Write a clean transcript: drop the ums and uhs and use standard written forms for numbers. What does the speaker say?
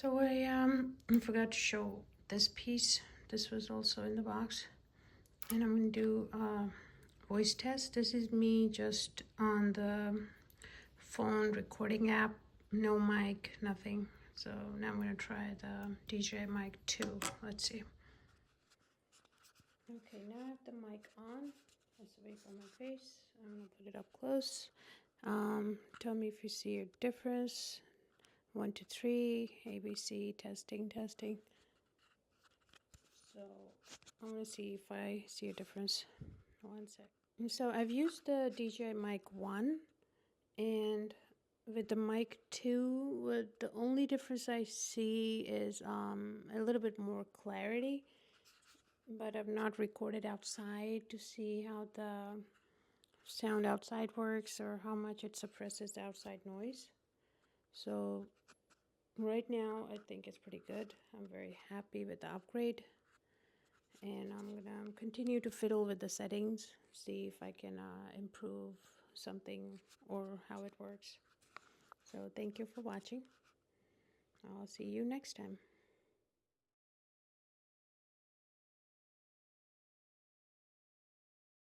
So I forgot to show this piece. This was also in the box. And I'm going to do a voice test. This is me just on the phone recording app. No mic, nothing. So now I'm going to try the DJI Mic 2. Let's see. Okay, now I have the mic on. That's away from my face. I'm going to put it up close. Tell me if you see a difference. 1, 2, 3, ABC, testing. So I'm going to see if I see a difference. One sec. So I've used the DJI Mic 1, and with the Mic 2, the only difference I see is a little bit more clarity. But I've not recorded outside to see how the sound outside works or how much it suppresses the outside noise. So right now I think it's pretty good. I'm very happy with the upgrade, and I'm gonna continue to fiddle with the settings, see if I can improve something or how it works. So thank you for watching. I'll see you next time.